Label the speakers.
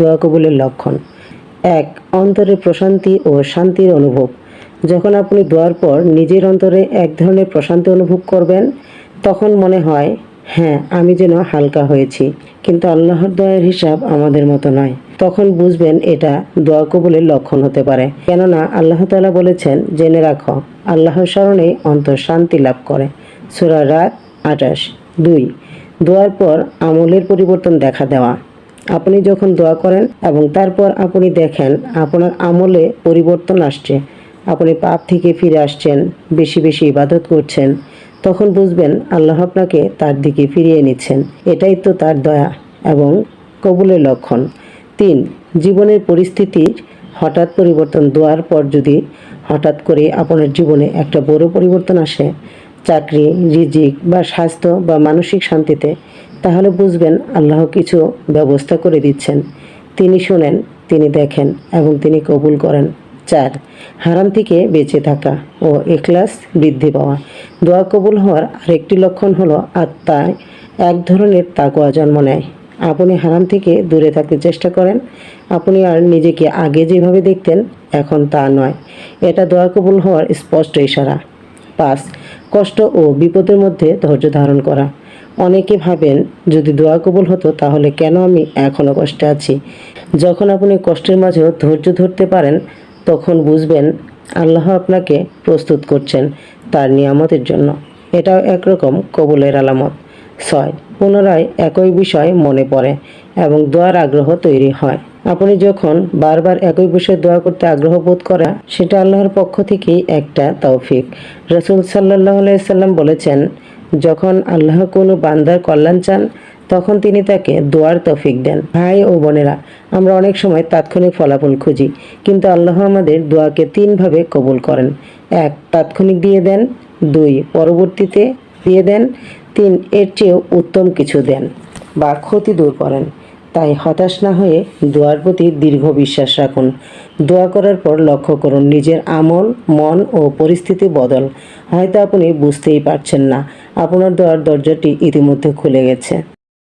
Speaker 1: দোয়া কবুলের লক্ষণ। ১. অন্তরে প্রশান্তি ও শান্তির অনুভব। যখন আপনি দোয়ার পর নিজের অন্তরে এক ধরনের প্রশান্তি অনুভব করবেন, তখন মনে হয়, হ্যাঁ, আমি যেন হালকা হয়েছি। কিন্তু আল্লাহর দয়ার হিসাব আমাদের মতো নয়। তখন বুঝবেন এটা দোয়া কবুলের লক্ষণ হতে পারে। কেননা আল্লাহ তাআলা বলেছেন, জেনে রাখো, আল্লাহর স্মরণে অন্তর শান্তি লাভ করে। সূরা রাদ ২৮। ২. দোয়ার পর আমলের পরিবর্তন দেখা দেওয়া। আপনি যখন দোয়া করেন এবং তারপর আপনি দেখেন আপনার আমলে পরিবর্তন আসছে, আপনি পাপ থেকে ফিরে আসছেন, বেশি বেশি ইবাদত করছেন, তখন বুঝবেন আল্লাহ আপনাকে তার দিকে ফিরিয়ে নিচ্ছেন। এটাই তো তার দয়া এবং কবুলের লক্ষণ। ৩. জীবনের পরিস্থিতির হঠাৎ পরিবর্তন। দোয়ার পর যদি হঠাৎ করে আপনার জীবনে একটা বড় পরিবর্তন আসে, চাকরি, রিজিক বা স্বাস্থ্য বা মানসিক শান্তিতে, তাহলে বুঝবেন আল্লাহ কিছু ব্যবস্থা করে দিচ্ছেন। তিনি শোনেন, তিনি দেখেন এবং তিনি কবুল করেন। ৪. হারাম থেকে বেঁচে থাকা ও ইখলাস বৃদ্ধি পাওয়া। দোয়া কবুল হওয়ার আরেকটি লক্ষণ হলো আত্মায় এক ধরনের তাকওয়া জন্ম নেয়। আপনি হারাম থেকে দূরে থাকতে চেষ্টা করেন, আপনি আর নিজেকে আগে যেভাবে দেখতেন এখন তা নয়। এটা দোয়া কবুল হওয়ার স্পষ্ট ইশারা। ৫. কষ্ট ও বিপদের মধ্যে ধৈর্য ধারণ করা। অনেকে ভাবেন, যদি দোয়া কবুল হতো তাহলে কেন আমি এখনও কষ্টে আছি। যখন আপনি কষ্টের মাঝেও ধৈর্য ধরতে পারেন, তখন বুঝবেন আল্লাহ আপনাকে প্রস্তুত করছেন তার নিয়ামতের জন্য। এটাও একরকম কবুলের আলামত। ৬. পুনরায় একই বিষয় মনে পড়ে এবং দোয়ার আগ্রহ তৈরি হয়। আপনি যখন বারবার একই বিষয়ে দোয়া করতে আগ্রহ বোধ করেন, সেটা আল্লাহর পক্ষ থেকেই একটা তৌফিক। রাসূল সাল্লাল্লাহু আলাইহি সাল্লাম বলেছেন, যখন আল্লাহ কোনো বান্দার কল্যাণ চান, তখন তিনি তাকে দোয়ার তৌফিক দেন। ভাই ও বোনেরা, আমরা অনেক সময় তাৎক্ষণিক ফলাফল খুঁজি, কিন্তু আল্লাহ আমাদের দোয়াকে ৩ ভাবে কবুল করেন। ১. তাৎক্ষণিক দিয়ে দেন। ২. পরবর্তীতে দিয়ে দেন। ৩. এর চেয়েও উত্তম কিছু দেন বা ক্ষতি দূর করেন। তাই হতাশ না হয়ে দোয়ার প্রতি দীর্ঘ বিশ্বাস রাখুন। দোয়া করার পর লক্ষ্য করুন নিজের আমল, মন ও পরিস্থিতি বদল। হয়তো আপনি বুঝতেই পারছেন না, আপনার দোয়ার দরজাটি ইতিমধ্যে খুলে গেছে।